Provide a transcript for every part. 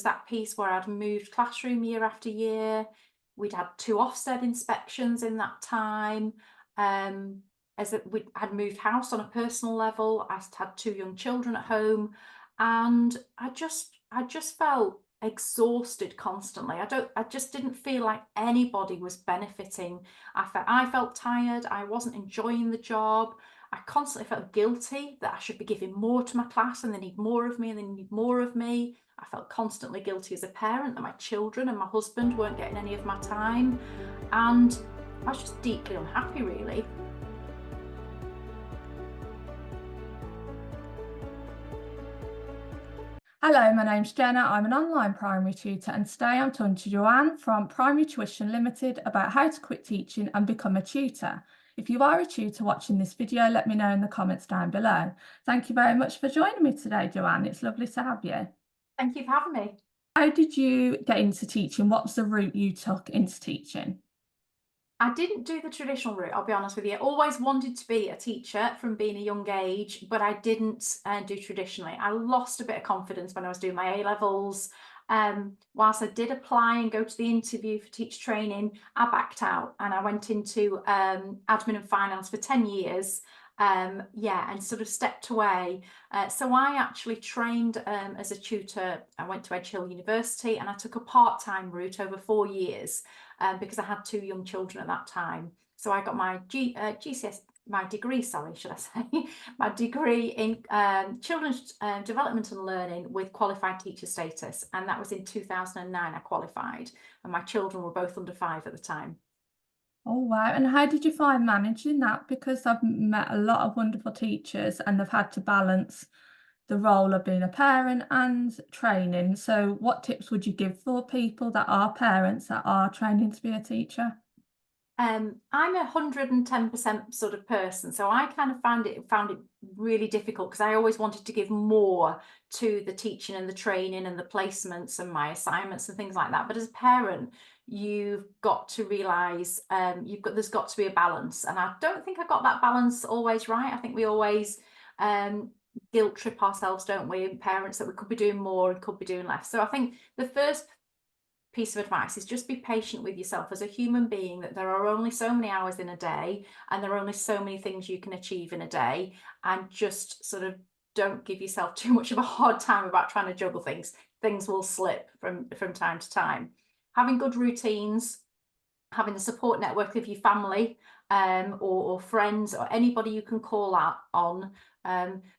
that piece where I'd moved classroom year after year. We'd had 2 Ofsted inspections in that time. We had moved house on a personal level. I had 2 young children at home, and I just felt exhausted constantly. I just didn't feel like anybody was benefiting. I felt tired. I wasn't enjoying the job. I constantly felt guilty that I should be giving more to my class, and they need more of me, and they need more of me. I felt constantly guilty as a parent that my children and my husband weren't getting any of my time, and I was just deeply unhappy, really. Hello, my name's Jenna. I'm an online primary tutor, and today I'm talking to Joanne from Primary Tuition Ltd about how to quit teaching and become a tutor. If you are a tutor watching this video, let me know in the comments down below. Thank you very much for joining me today, Joanne. It's lovely to have you. Thank you for having me. How did you get into teaching? What was the route you took into teaching? I didn't do the traditional route, I'll be honest with you. I always wanted to be a teacher from being a young age, but I didn't do traditionally. I lost a bit of confidence when I was doing my A-levels. Whilst I did apply and go to the interview for teacher training, I backed out and I went into admin and finance for 10 years. And sort of stepped away. So I actually trained as a tutor. I went to Edge Hill University and I took a part-time route over 4 years because I had 2 young children at that time. So I got my my degree, sorry, should I say, my degree in children's development and learning with qualified teacher status. And that was in 2009 I qualified, and my children were both under 5 at the time. Oh, wow. And how did you find managing that? Because I've met a lot of wonderful teachers and they've had to balance the role of being a parent and training. So what tips would you give for people that are parents that are training to be a teacher? I'm 110% sort of person, so I kind of found it really difficult because I always wanted to give more to the teaching and the training and the placements and my assignments and things like that. But as a parent, you've got to realise there's got to be a balance, and I don't think I got that balance always right. I think we always guilt trip ourselves, don't we, parents, that we could be doing more and could be doing less. So I think the first piece of advice is just be patient with yourself as a human being, that there are only so many hours in a day and there are only so many things you can achieve in a day, and just sort of don't give yourself too much of a hard time about trying to juggle things will slip from time to time. Having good routines, having a support network of your family or friends or anybody you can call out on,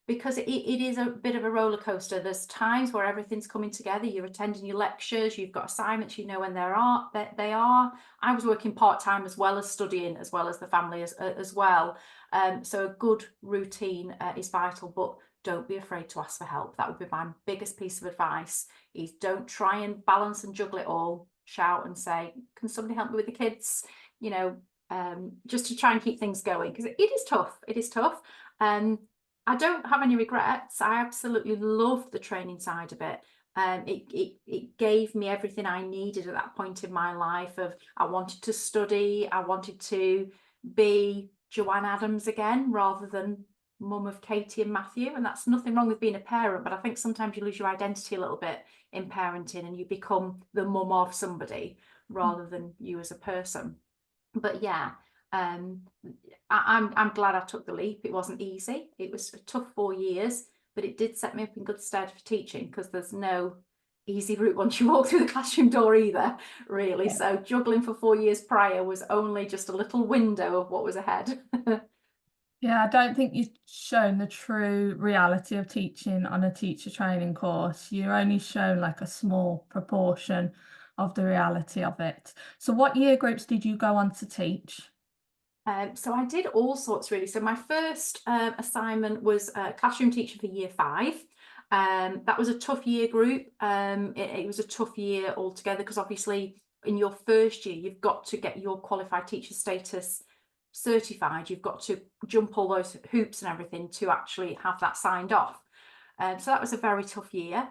because it is a bit of a roller coaster. There's times where everything's coming together. You're attending your lectures, you've got assignments, you know when they are. I was working part-time as well as studying, as well as the family as well. So a good routine is vital, but don't be afraid to ask for help. That would be my biggest piece of advice, is don't try and balance and juggle it all. Shout and say, can somebody help me with the kids? You know, just to try and keep things going, because it is tough. It is tough. I don't have any regrets. I absolutely love the training side of it. It gave me everything I needed at that point in my life. I wanted to study, I wanted to be Joanne Adams again rather than mum of Katie and Matthew, and that's nothing wrong with being a parent, but I think sometimes you lose your identity a little bit in parenting and you become the mum of somebody rather than you as a person. But yeah, I'm glad I took the leap. It wasn't easy. It was a tough 4 years, but it did set me up in good stead for teaching, because there's no easy route once you walk through the classroom door either, really. Yeah. So juggling for 4 years prior was only just a little window of what was ahead. Yeah, I don't think you've shown the true reality of teaching on a teacher training course. You're only shown like a small proportion of the reality of it. So what year groups did you go on to teach? So I did all sorts, really. So my first assignment was classroom teaching for year 5. That was a tough year group. It was a tough year altogether, because obviously in your first year you've got to get your qualified teacher status certified. You've got to jump all those hoops and everything to actually have that signed off. So that was a very tough year.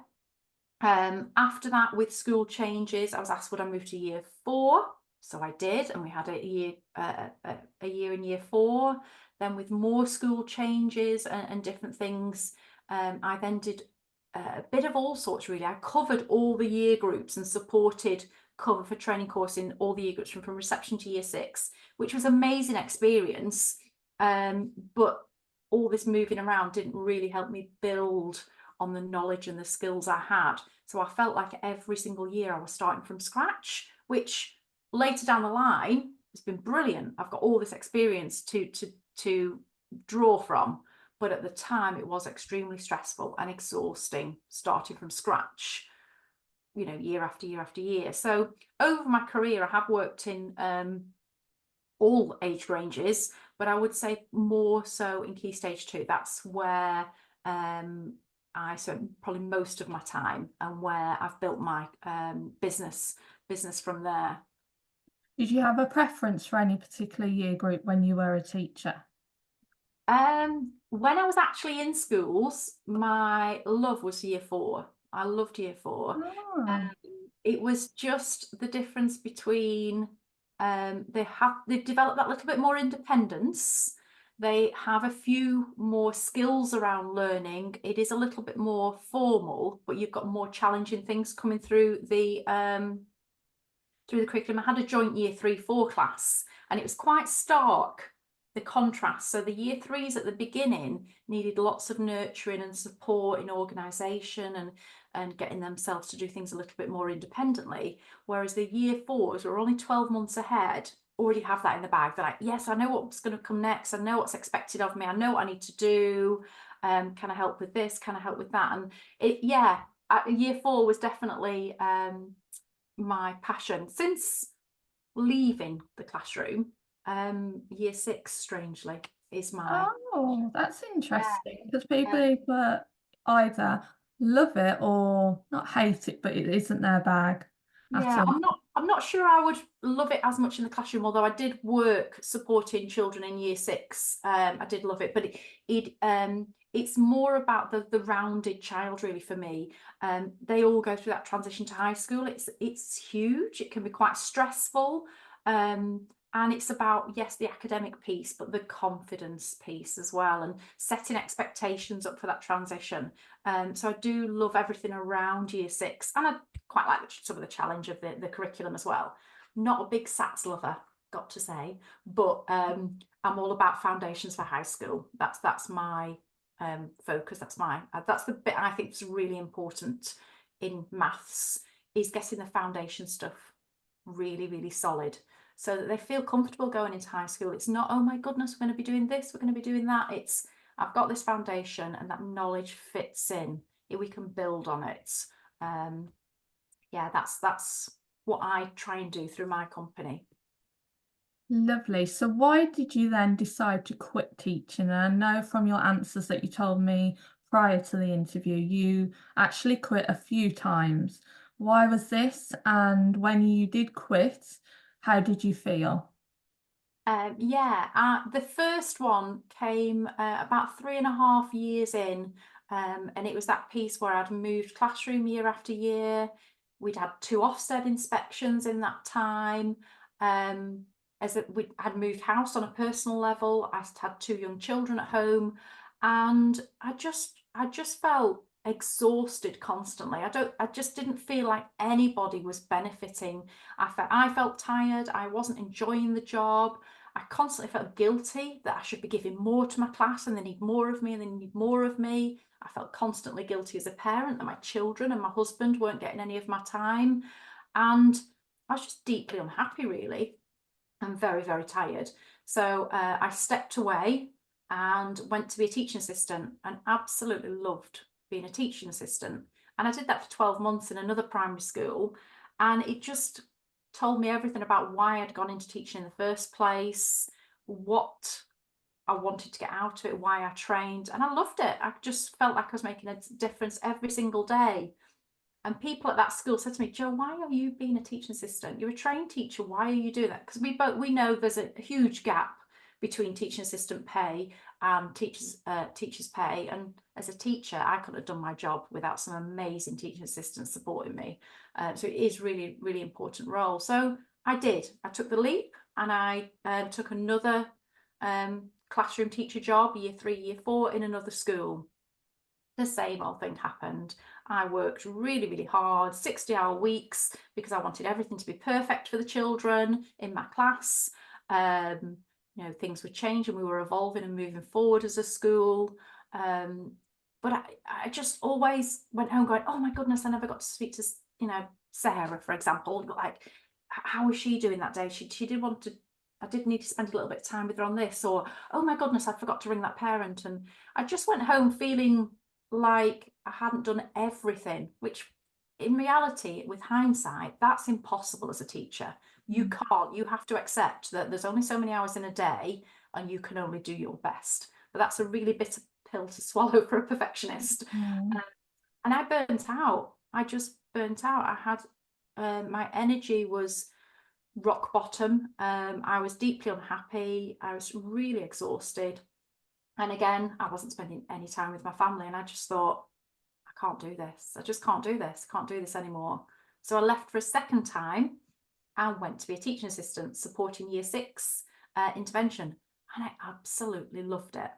After that, with school changes, I was asked would I move to year 4. So I did, and we had a year in year 4. Then with more school changes and different things, I then did a bit of all sorts really. I covered all the year groups and supported cover for training course in all the year groups from reception to year 6, which was an amazing experience. But all this moving around didn't really help me build on the knowledge and the skills I had. So I felt like every single year I was starting from scratch, which later down the line has been brilliant. I've got all this experience to draw from. But at the time, it was extremely stressful and exhausting, starting from scratch, you know, year after year after year. So over my career, I have worked in all age ranges, but I would say more so in Key Stage 2. That's where I spent probably most of my time, and where I've built my business from there. Did you have a preference for any particular year group when you were a teacher? When I was actually in schools, my love was year 4. I loved year 4. Oh. It was just the difference between they've developed that little bit more independence. They have a few more skills around learning. It is a little bit more formal, but you've got more challenging things coming through the curriculum. I had a joint year 3-4 class, and it was quite stark, the contrast. So the year 3s at the beginning needed lots of nurturing and support in organisation and getting themselves to do things a little bit more independently, whereas the year 4s were only 12 months ahead, already have that in the bag. They're like, yes, I know what's going to come next, I know what's expected of me, I know what I need to do, can I help with this, can I help with that? And year 4 was definitely my passion. Since leaving the classroom, year 6, strangely, is my Oh, that's interesting, because people uh, either love it or not hate it, but it isn't their bag at yeah. all. I'm not sure I would love it as much in the classroom, although I did work supporting children in year 6. I did love it, but it's more about the rounded child really for me. They all go through that transition to high school. It's huge. It can be quite stressful. And it's about, yes, the academic piece, but the confidence piece as well, and setting expectations up for that transition. So I do love everything around year 6, and I quite like some of the challenge of the curriculum as well. Not a big SATs lover, got to say, but I'm all about foundations for high school. That's my focus. That's the bit I think is really important in maths, is getting the foundation stuff really, really solid, so that they feel comfortable going into high school. It's not, oh my goodness, we're going to be doing this, we're going to be doing that. It's, I've got this foundation and that knowledge fits in. We can build on it. Yeah, that's what I try and do through my company. Lovely. So why did you then decide to quit teaching? And I know from your answers that you told me prior to the interview, you actually quit a few times. Why was this? And when you did quit, how did you feel? The first one came about 3.5 years in, and it was that piece where I'd moved classroom year after year. We'd had 2 Ofsted inspections in that time. We had moved house on a personal level. I had 2 young children at home, and I just felt exhausted constantly. I just didn't feel like anybody was benefiting. I felt tired. I wasn't enjoying the job. I constantly felt guilty that I should be giving more to my class, and they need more of me, and they need more of me. I felt constantly guilty as a parent that my children and my husband weren't getting any of my time. And I was just deeply unhappy, really. I'm very, very tired. So I stepped away and went to be a teaching assistant, and absolutely loved being a teaching assistant. And I did that for 12 months in another primary school, and it just told me everything about why I'd gone into teaching in the first place, what I wanted to get out of it, why I trained, and I loved it. I just felt like I was making a difference every single day. And people at that school said to me, Jo, why are you being a teaching assistant? You're a trained teacher. Why are you doing that? Because we know there's a huge gap between teaching assistant pay and teachers pay. And as a teacher, I couldn't have done my job without some amazing teaching assistants supporting me. So it is really, really important role. So I did. I took the leap, and I took another classroom teacher job, year 3, year 4, in another school. the same old thing happened. I worked really, really hard, 60-hour weeks, because I wanted everything to be perfect for the children in my class. You know, things were changing, we were evolving and moving forward as a school. But I just always went home going, oh my goodness, I never got to speak to, you know, Sarah, for example. Like, how was she doing that day? She did want to, I did need to spend a little bit of time with her on this, or, oh my goodness, I forgot to ring that parent. And I just went home feeling like I hadn't done everything, which in reality, with hindsight, that's impossible as a teacher. You can't, you have to accept that there's only so many hours in a day and you can only do your best. But that's a really bitter pill to swallow for a perfectionist. And I burnt out. I just burnt out. I had, my energy was rock bottom. I was deeply unhappy. I was really exhausted. And again, I wasn't spending any time with my family. And I just thought, I can't do this. I just can't do this. I can't do this anymore. So I left for a second time and went to be a teaching assistant supporting year 6 intervention. And I absolutely loved it.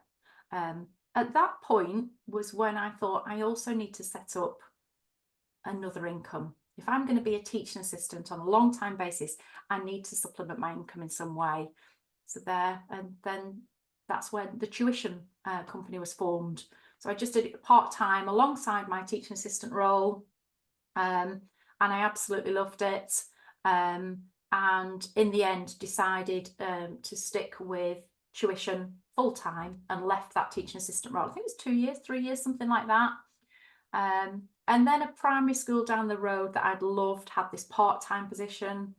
At that point was when I thought I also need to set up another income. If I'm going to be a teaching assistant on a long time basis, I need to supplement my income in some way. So there, and then that's when the tuition company was formed. So I just did it part-time alongside my teaching assistant role, and I absolutely loved it. And in the end decided to stick with tuition full-time and left that teaching assistant role. I think it was 2 years, 3 years, something like that. And then a primary school down the road that I'd loved had this part-time position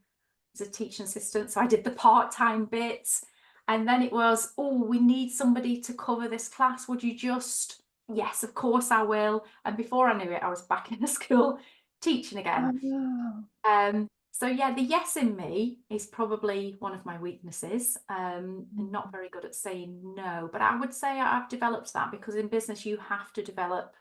as a teaching assistant. So I did the part-time bit. And then it was, oh, we need somebody to cover this class. Would you just, yes, of course I will. And before I knew it, I was back in the school teaching again. So yeah, the yes in me is probably one of my weaknesses. I'm not very good at saying no, but I would say I've developed that, because in business you have to develop,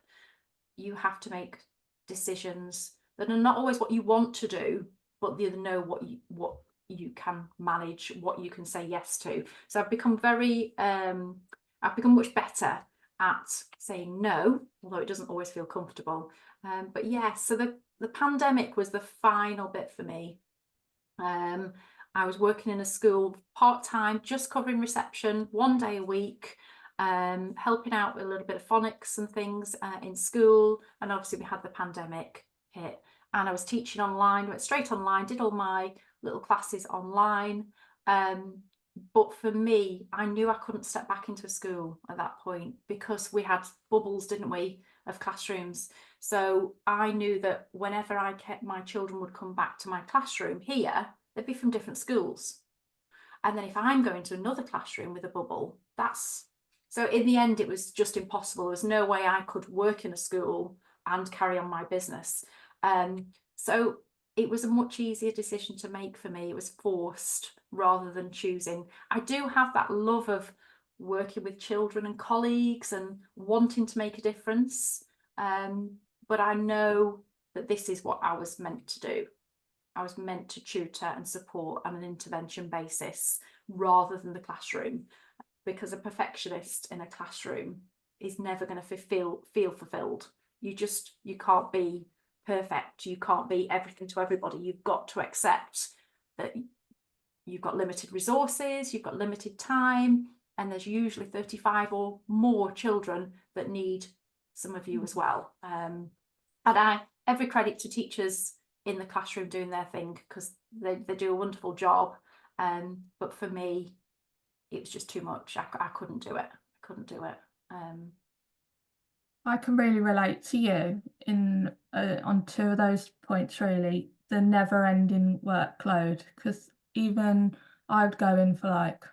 you have to make decisions that are not always what you want to do, but you know what you can manage, what you can say yes to. So I've become very I've become much better at saying no, although it doesn't always feel comfortable. But yeah, so the pandemic was the final bit for me. I was working in a school part-time, just covering reception 1 day a week, helping out with a little bit of phonics and things in school. And obviously we had the pandemic hit, and I was teaching online, went straight online, did all my little classes online. But for me, I knew I couldn't step back into a school at that point, because we had bubbles, didn't we, of classrooms. So I knew that whenever my children would come back to my classroom here, they'd be from different schools. And then if I'm going to another classroom with a bubble, so in the end, it was just impossible. There was no way I could work in a school and carry on my business. So it was a much easier decision to make for me. It was forced rather than choosing. I do have that love of working with children and colleagues and wanting to make a difference. But I know that this is what I was meant to do. I was meant to tutor and support on an intervention basis rather than the classroom, because a perfectionist in a classroom is never going to feel fulfilled. You can't be perfect. You can't be everything to everybody. You've got to accept that you've got limited resources, you've got limited time, and there's usually 35 or more children that need some of you as well. And every credit to teachers in the classroom doing their thing, because they do a wonderful job. But for me, it was just too much. I couldn't do it. I can really relate to you on 2 of those points, really. The never-ending workload, because even I'd go in for like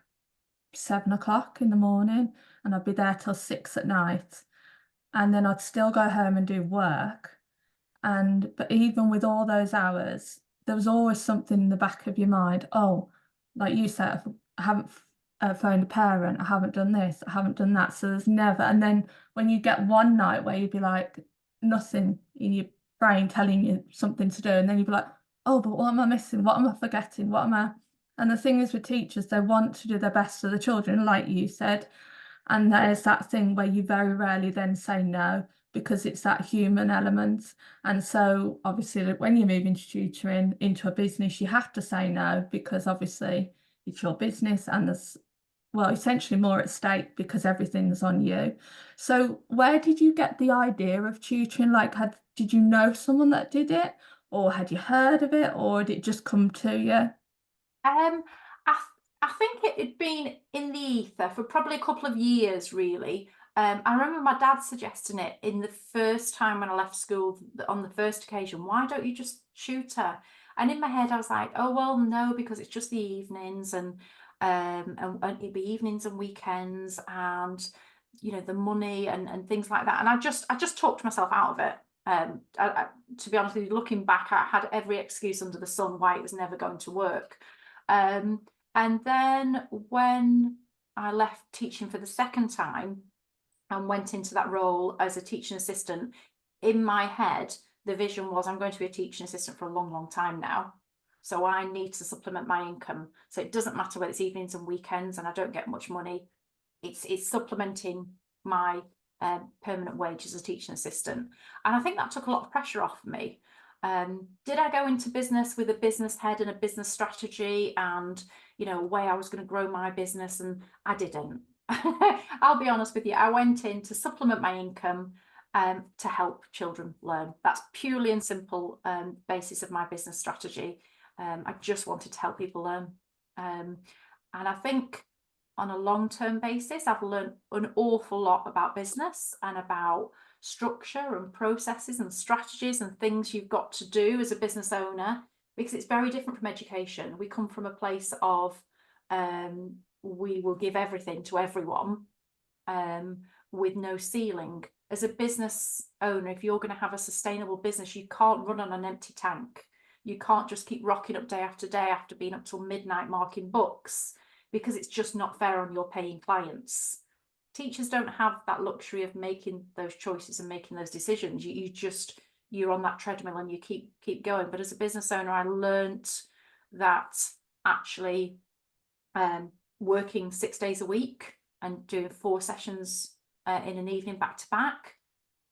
7 o'clock in the morning and I'd be there till 6 at night, and then I'd still go home and do work. But even with all those hours, there was always something in the back of your mind. Oh, like you said, I haven't phoned a parent, I haven't done this, I haven't done that. So there's never, and then when you get one night where you'd be like, nothing in your brain telling you something to do, and then you'd be like, oh, but what am I missing? What am I forgetting? And the thing is with teachers, they want to do their best for the children, like you said. And there's that thing where you very rarely then say no, because it's that human element. And so obviously when you move into tutoring into a business, you have to say no, because obviously it's your business and there's, well, essentially more at stake because everything's on you. So where did you get the idea of tutoring? Like, did you know someone that did it, or had you heard of it, or did it just come to you? Um, I think it had been in the ether for probably a couple of years, really. I remember my dad suggesting it in the first time when I left school, on the first occasion. Why don't you just tutor? And in my head, I was like, oh well, no, because it's just the evenings, and it'd be evenings and weekends, and the money and things like that. And I just talked myself out of it. To be honest with you, looking back, I had every excuse under the sun why it was never going to work. And then when I left teaching for the second time and went into that role as a teaching assistant, in my head, the vision was I'm going to be a teaching assistant for a long, long time now. So I need to supplement my income. So it doesn't matter whether it's evenings and weekends and I don't get much money. It's supplementing my permanent wage as a teaching assistant. And I think that took a lot of pressure off me. Did I go into business with a business head and a business strategy and a way I was going to grow my business? And I didn't. I'll be honest with you, I went in to supplement my income to help children learn. That's purely and simple basis of my business strategy. I just wanted to help people learn. And I think on a long-term basis, I've learned an awful lot about business and about structure and processes and strategies and things you've got to do as a business owner, because it's very different from education. We come from a place of we will give everything to everyone with no ceiling. As a business owner, if you're going to have a sustainable business, you can't run on an empty tank. You can't just keep rocking up day after being up till midnight marking books, because it's just not fair on your paying clients. Teachers don't have that luxury of making those choices and making those decisions. You're on that treadmill and you keep going. But as a business owner, I learnt that actually working 6 days a week and doing 4 sessions in an evening back to back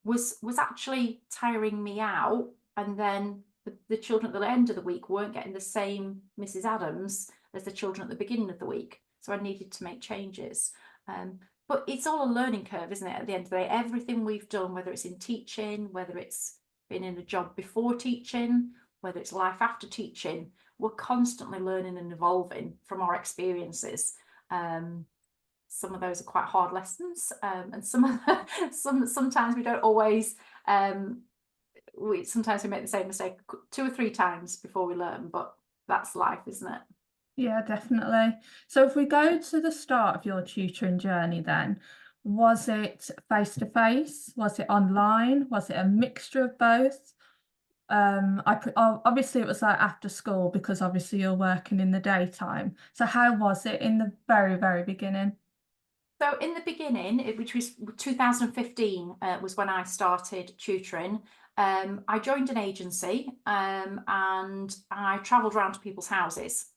was actually tiring me out. And then the children at the end of the week weren't getting the same Mrs. Adams as the children at the beginning of the week. So I needed to make changes. But it's all a learning curve, isn't it? At the end of the day, everything we've done, whether it's in teaching, whether it's been in a job before teaching, whether it's life after teaching, we're constantly learning and evolving from our experiences. Some of those are quite hard lessons, and sometimes we don't always. Sometimes we make the same mistake 2 or 3 times before we learn, but that's life, isn't it? Yeah, definitely. So if we go to the start of your tutoring journey, then was it face-to-face? Was it online? Was it a mixture of both? Obviously it was like after school, because obviously you're working in the daytime. So how was it in the very, very beginning? So in the beginning, which was 2015, was when I started tutoring. I joined an agency and I travelled around to people's houses.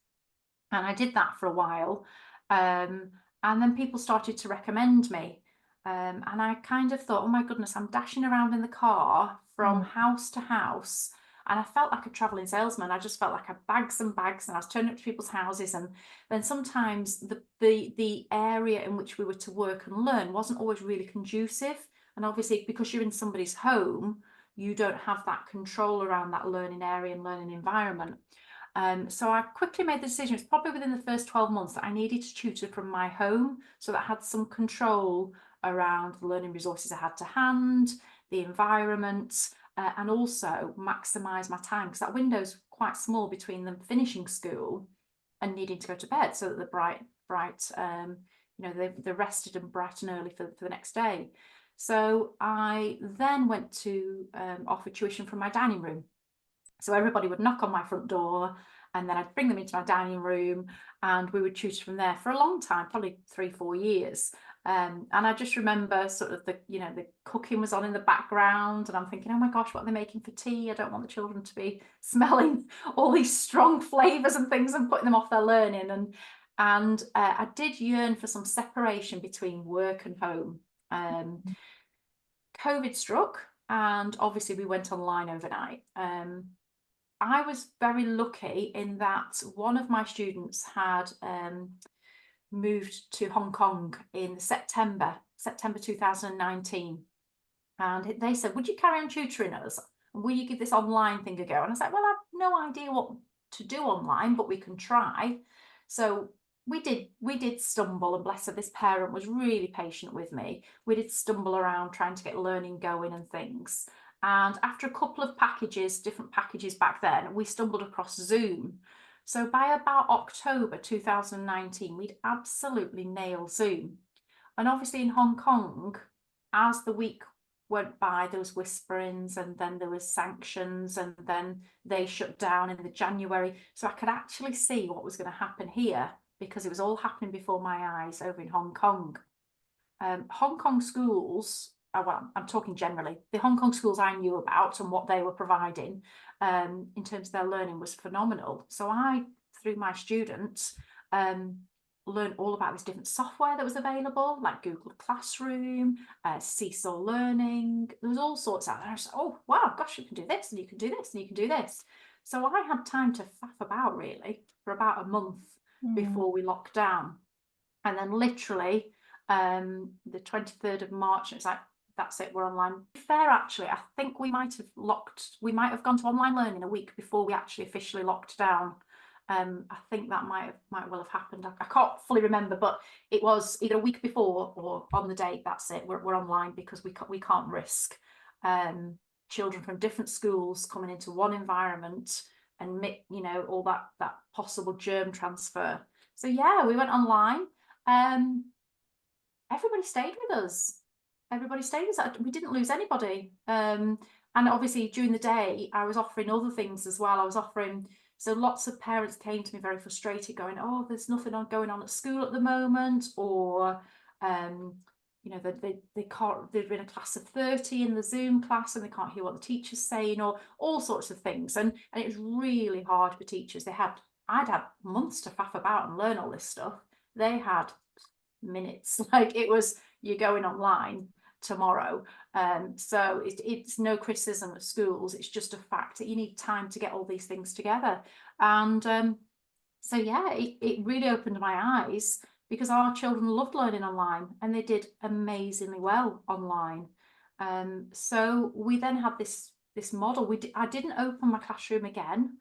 And I did that for a while. And then people started to recommend me. And I kind of thought, oh my goodness, I'm dashing around in the car from house to house. And I felt like a traveling salesman. I just felt like I had bags and bags, and I was turning up to people's houses. And then sometimes the area in which we were to work and learn wasn't always really conducive. And obviously, because you're in somebody's home, you don't have that control around that learning area and learning environment. So I quickly made the decision, it's probably within the first 12 months, that I needed to tutor from my home, so that I had some control around the learning resources I had to hand, the environment, and also maximise my time, because that window's quite small between them finishing school and needing to go to bed, so that they're bright, they're rested and bright and early for the next day. So I then went to offer tuition from my dining room. So everybody would knock on my front door, and then I'd bring them into my dining room, and we would tutor from there for a long time, probably 3-4 years. And I just remember sort of the cooking was on in the background, and I'm thinking, oh my gosh, what are they making for tea? I don't want the children to be smelling all these strong flavours and things and putting them off their learning. And I did yearn for some separation between work and home. COVID struck, and obviously we went online overnight. I was very lucky in that one of my students had moved to Hong Kong in September 2019. And they said, would you carry on tutoring us? And will you give this online thing a go? And I was like, well, I've no idea what to do online, but we can try. So we did stumble, and bless her, this parent was really patient with me. We did stumble around trying to get learning going and things. And after a couple of different packages back then, we stumbled across Zoom. So by about October 2019, we'd absolutely nailed Zoom. And obviously in Hong Kong, as the week went by, there was whisperings, and then there was sanctions, and then they shut down in the January. So I could actually see what was going to happen here, because it was all happening before my eyes over in Hong Kong. Hong Kong schools, well, I'm talking generally, the Hong Kong schools I knew about and what they were providing in terms of their learning was phenomenal. So I, through my students, learned all about this different software that was available, like Google Classroom, Seesaw Learning. There was all sorts out there. I was like, oh, wow, gosh, you can do this, and you can do this, and you can do this. So I had time to faff about, really, for about a month before we locked down. And then literally the 23rd of March, it's like, that's it, we're online. Fair, actually, I think we might have gone to online learning a week before we actually officially locked down. I think that might well have happened. I can't fully remember, but it was either a week before or on the date. That's it, we're online, because we can't risk children from different schools coming into one environment and, you know, all that possible germ transfer. So yeah, we went online. Everybody stayed with us. We didn't lose anybody. And obviously during the day, I was offering other things as well. So lots of parents came to me very frustrated, going, oh, there's nothing going on at school at the moment, or you know, they can't, they're in a class of 30 in the Zoom class and they can't hear what the teacher's saying, or all sorts of things. And it was really hard for teachers. I'd had months to faff about and learn all this stuff. They had minutes. Like, it was, you're going online tomorrow. So it's no criticism of schools, it's just a fact that you need time to get all these things together. And so yeah, it really opened my eyes, because our children loved learning online and they did amazingly well online. So we then had this model. I didn't open my classroom again.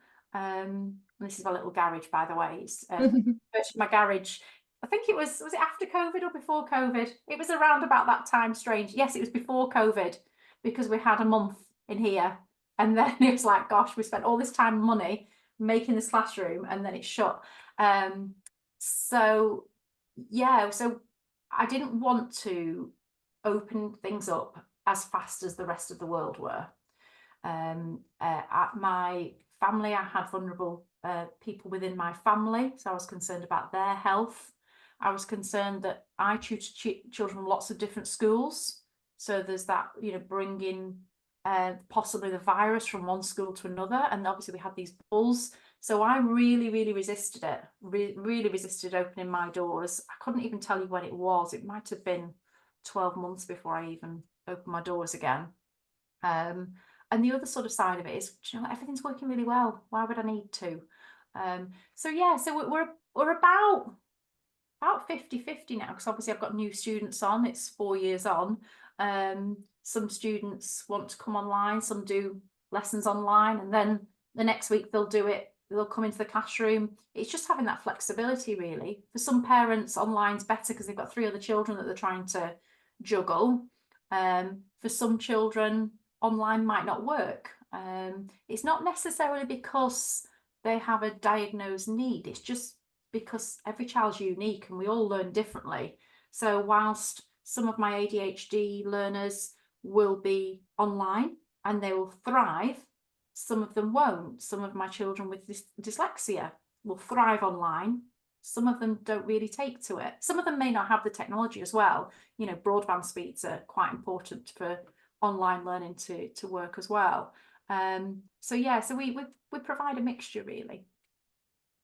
This is my little garage, by the way. It's my garage. I think was it after COVID or before COVID? It was around about that time, strange. Yes, it was before COVID, because we had a month in here, and then it was like, gosh, we spent all this time and money making this classroom, and then it shut. So yeah, so I didn't want to open things up as fast as the rest of the world were. At my family, I had vulnerable people within my family, so I was concerned about their health. I was concerned that I tutor children from lots of different schools, so there's that, you know, bringing possibly the virus from one school to another, and obviously we had these bubbles. So I really resisted it, really resisted opening my doors. I couldn't even tell you when it was. It might have been 12 months before I even opened my doors again. And the other sort of side of it is, you know, everything's working really well. Why would I need to? So yeah, so we're about 50-50 now, because obviously I've got new students on. It's 4 years on. Some students want to come online, some do lessons online, and then the next week they'll come into the classroom. It's just having that flexibility, really. For some parents, online's better because they've got 3 other children that they're trying to juggle. For some children, online might not work. It's not necessarily because they have a diagnosed need, it's just because every child's unique and we all learn differently. So whilst some of my ADHD learners will be online and they will thrive, some of them won't. Some of my children with dyslexia will thrive online. Some of them don't really take to it. Some of them may not have the technology as well. You know, broadband speeds are quite important for online learning to work as well. So yeah, so we provide a mixture, really.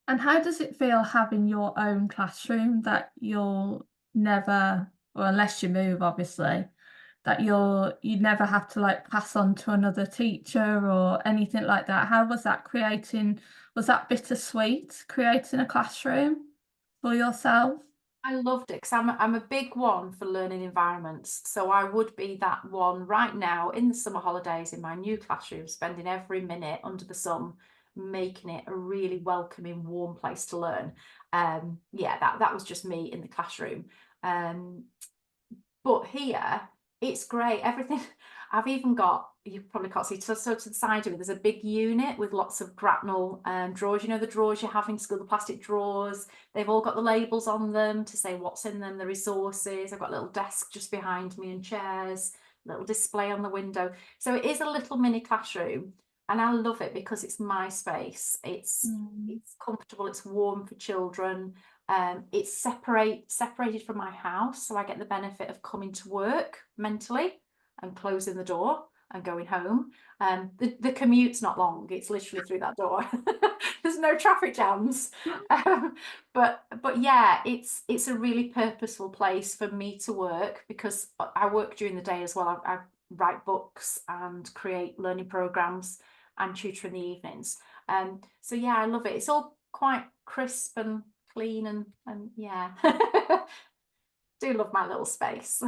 And how does it feel having your own classroom that you'll never, or unless you move, obviously, that you'd never have to like pass on to another teacher or anything like that. How was that was that bittersweet creating a classroom for yourself? I loved it because I'm a big one for learning environments. So I would be that one right now in the summer holidays in my new classroom, spending every minute under the sun, making it a really welcoming, warm place to learn. Yeah, that was just me in the classroom. But here, it's great. Everything, I've even got, you probably can't see, so to the side of it, there's a big unit with lots of grapnel drawers. You know, the drawers you have in school, the plastic drawers. They've all got the labels on them to say what's in them, the resources. I've got a little desk just behind me and chairs, little display on the window. So it is a little mini classroom. And I love it because it's my space. It's comfortable, it's warm for children. It's separated from my house, so I get the benefit of coming to work mentally and closing the door and going home. The commute's not long, it's literally through that door. There's no traffic jams. But yeah, it's a really purposeful place for me to work because I work during the day as well. I write books and create learning programs and tutor in the evenings. So yeah, I love it. It's all quite crisp and clean and yeah. Do love my little space.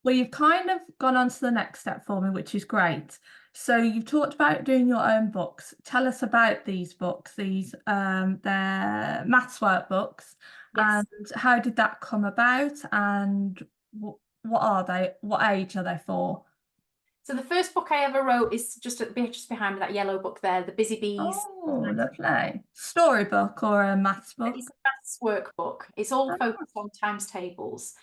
Well, you've kind of gone on to the next step for me, which is great. So you've talked about doing your own books. Tell us about these books, they're maths workbooks, Yes. and how did that come about, and what are they? What age are they for? So the first book I ever wrote is just behind me, that yellow book there, The Busy Bees. Oh, lovely. Storybook or a maths book? It's a maths workbook. It's all Oh, focused on times tables.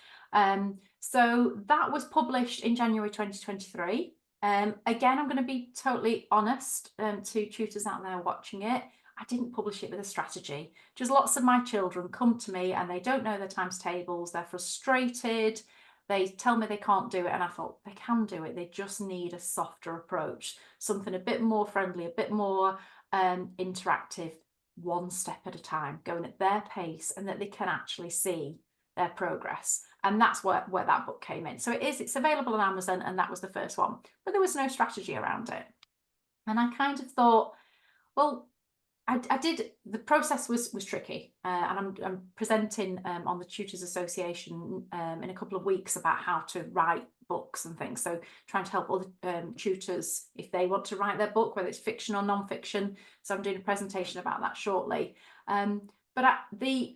So that was published in January 2023. Again, I'm going to be totally honest to tutors out there watching it. I didn't publish it with a strategy. Just lots of my children come to me and they don't know their times tables. They're frustrated. They tell me they can't do it. And I thought they can do it. They just need a softer approach, something a bit more friendly, a bit more interactive, one step at a time, going at their pace, and that they can actually see their progress. And that's where that book came in. So it's available on Amazon, and that was the first one, but there was no strategy around it. And I kind of thought, well, the process was tricky, and I'm presenting on the Tutors Association in a couple of weeks about how to write books and things. So trying to help other tutors if they want to write their book, whether it's fiction or non-fiction. So I'm doing a presentation about that shortly. But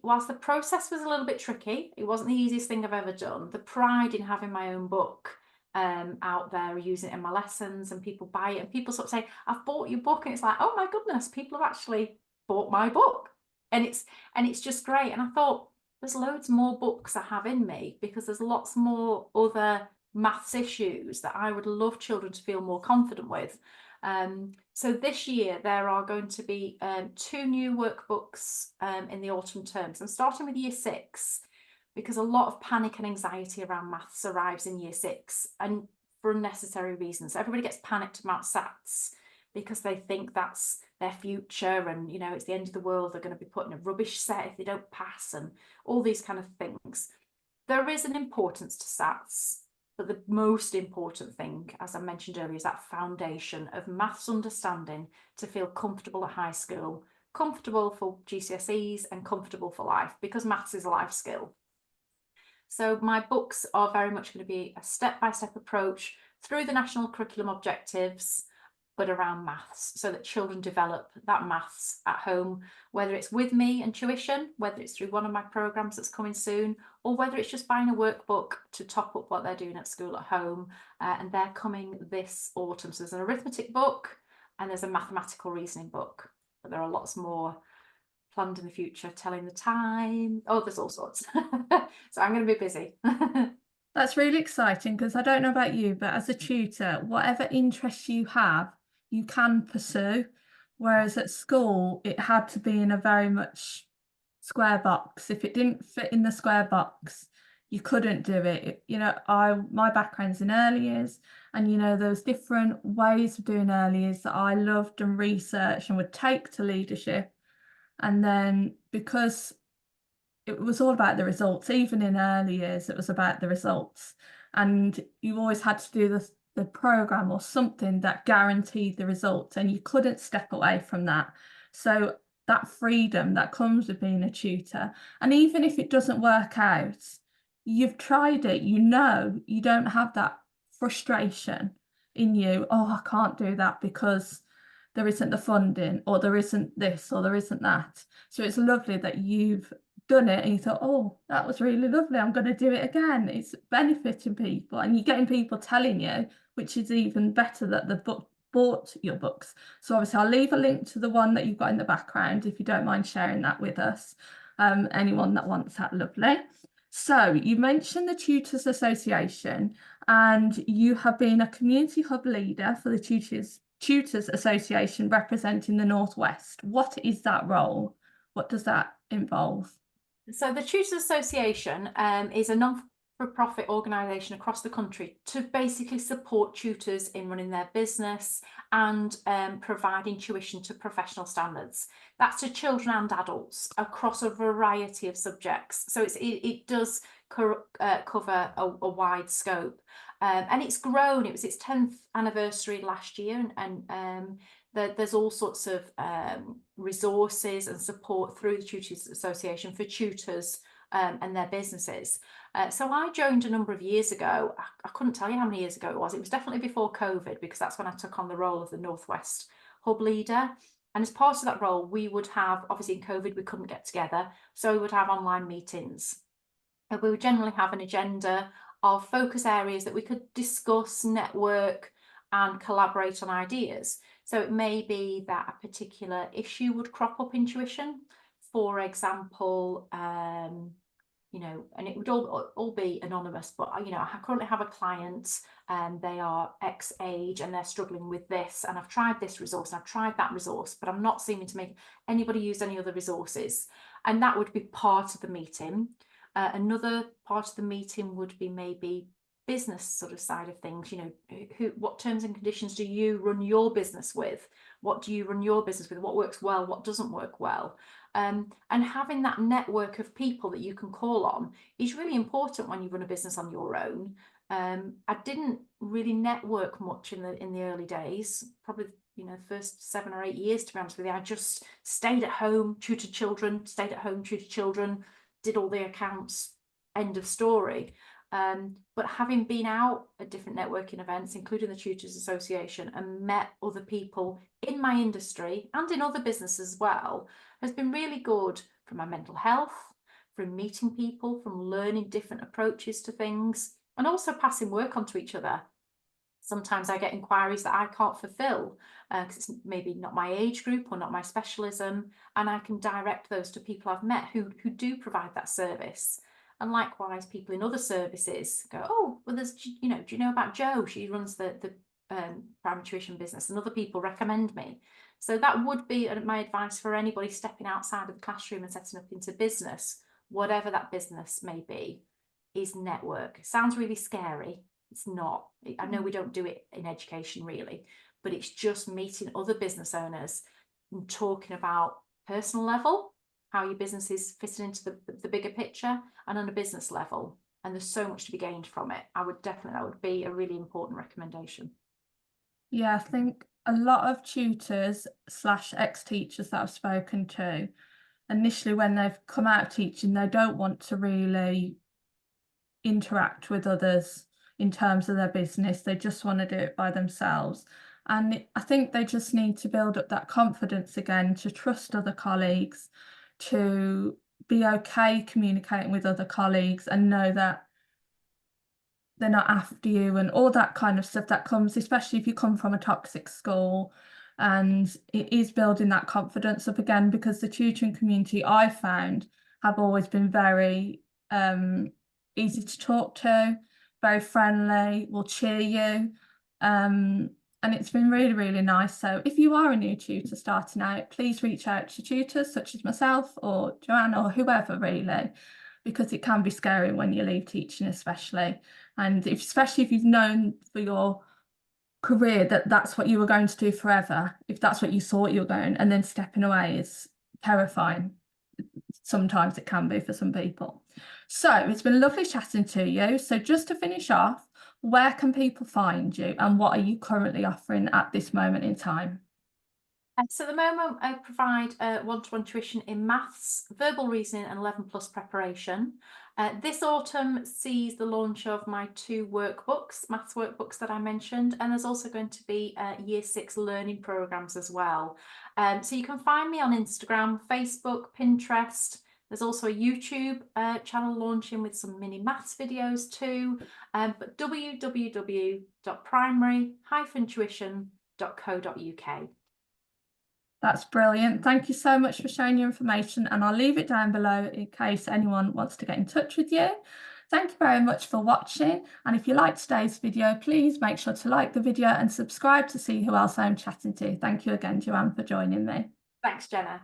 whilst the process was a little bit tricky, it wasn't the easiest thing I've ever done. The pride in having my own book out there, using it in my lessons, and people buy it, and people sort of say, I've bought your book, and it's like, oh my goodness, people have actually bought my book, and it's just great. And I thought, there's loads more books I have in me, because there's lots more other maths issues that I would love children to feel more confident with. So this year there are going to be 2 new workbooks in the autumn terms. I'm starting with year 6, because a lot of panic and anxiety around maths arrives in year 6, and for unnecessary reasons. Everybody gets panicked about SATs because they think that's their future, and you know, it's the end of the world, they're going to be put in a rubbish set if they don't pass, and all these kind of things. There is an importance to SATs, but the most important thing, as I mentioned earlier, is that foundation of maths understanding to feel comfortable at high school, comfortable for GCSEs, and comfortable for life, because maths is a life skill. So my books are very much going to be a step-by-step approach through the national curriculum objectives, but around maths, so that children develop that maths at home, whether it's with me and tuition, whether it's through one of my programs that's coming soon, or whether it's just buying a workbook to top up what they're doing at school at home. And they're coming this autumn. So there's an arithmetic book and there's a mathematical reasoning book, but there are lots more planned in the future, telling the time. Oh, there's all sorts. So I'm going to be busy. That's really exciting, because I don't know about you, but as a tutor, whatever interests you have, you can pursue. Whereas at school, it had to be in a very much square box. If it didn't fit in the square box, you couldn't do it. You know, my background's in early years, and you know, those different ways of doing early years that I loved and researched and would take to leadership. And then because it was all about the results, even in early years, it was about the results. and you always had to do the program or something that guaranteed the result, and you couldn't step away from that. So that freedom that comes with being a tutor, and even if it doesn't work out, you've tried it, you know, you don't have that frustration in you, oh, I can't do that because there isn't the funding, or there isn't this, or there isn't that. So it's lovely that you've done it and you thought, oh, that was really lovely, I'm going to do it again. It's benefiting people, and you're getting people telling you, which is even better, that they've bought your books. So obviously I'll leave a link to the one that you've got in the background if you don't mind sharing that with us, anyone that wants that. Lovely. So you mentioned the Tutors Association, and you have been a community hub leader for the Tutors Association representing the Northwest. What is that role? What does that involve? So the Tutors Association is a non-for-profit organisation across the country to basically support tutors in running their business and providing tuition to professional standards. That's to children and adults across a variety of subjects. So it does cover a wide scope. And it's grown. It was its 10th anniversary last year, and there's all sorts of resources and support through the Tutors Association for tutors and their businesses. So I joined a number of years ago. I couldn't tell you how many years ago it was. It was definitely before COVID, because that's when I took on the role of the Northwest Hub Leader. And as part of that role, we would have, obviously in COVID, we couldn't get together, so we would have online meetings. And we would generally have an agenda of focus areas that we could discuss, network, and collaborate on ideas. So it may be that a particular issue would crop up in tuition, for example, you know, and it would all be anonymous, but you know, I currently have a client and they are X age and they're struggling with this, and I've tried this resource and I've tried that resource, but I'm not seeming to make anybody use any other resources. And that would be part of the meeting. Another part of the meeting would be maybe business sort of side of things. You know, what terms and conditions do you run your business with? What do you run your business with? What works well? What doesn't work well? And having that network of people that you can call on is really important when you run a business on your own. I didn't really network much in the early days, probably, you know, first 7 or 8 years, to be honest with you. I just stayed at home, tutored children, did all the accounts, end of story. But having been out at different networking events, including the Tutors Association, and met other people in my industry and in other businesses as well, has been really good for my mental health, from meeting people, from learning different approaches to things, and also passing work on to each other. Sometimes I get inquiries that I can't fulfill because it's maybe not my age group or not my specialism, and I can direct those to people I've met who do provide that service. And likewise, people in other services go, oh, well, there's, you know, do you know about Jo? She runs the primary tuition business, and other people recommend me. So that would be my advice for anybody stepping outside of the classroom and setting up into business, whatever that business may be, is network. It sounds really scary. It's not. I know we don't do it in education really, but it's just meeting other business owners and talking about personal level, how your business is fitting into the bigger picture, and on a business level. And there's so much to be gained from it. That would be a really important recommendation. Yeah, I think a lot of tutors / ex-teachers that I've spoken to, initially when they've come out of teaching, they don't want to really interact with others in terms of their business. They just want to do it by themselves. And I think they just need to build up that confidence again, to trust other colleagues, to be okay communicating with other colleagues, and know that they're not after you and all that kind of stuff that comes, especially if you come from a toxic school. And it is building that confidence up again, because the tutoring community, I found, have always been very easy to talk to, very friendly, will cheer you. And it's been really, really nice. So if you are a new tutor starting out, please reach out to tutors such as myself or Joanne or whoever, really, because it can be scary when you leave teaching, especially. And especially if you've known for your career that that's what you were going to do forever, if that's what you thought you were going, and then stepping away is terrifying. sometimes it can be for some people. So it's been lovely chatting to you. So just to finish off, where can people find you and what are you currently offering at this moment in time? So at the moment, I provide one-to-one tuition in maths, verbal reasoning and 11+ preparation. This autumn sees the launch of my 2 workbooks, maths workbooks that I mentioned, and there's also going to be Year 6 learning programs as well. So you can find me on Instagram, Facebook, Pinterest. There's also a YouTube channel launching with some mini maths videos too, but www.primary-tuition.co.uk. That's brilliant. Thank you so much for sharing your information, and I'll leave it down below in case anyone wants to get in touch with you. Thank you very much for watching, and if you liked today's video, please make sure to like the video and subscribe to see who else I'm chatting to. Thank you again, Joanne, for joining me. Thanks, Jenna.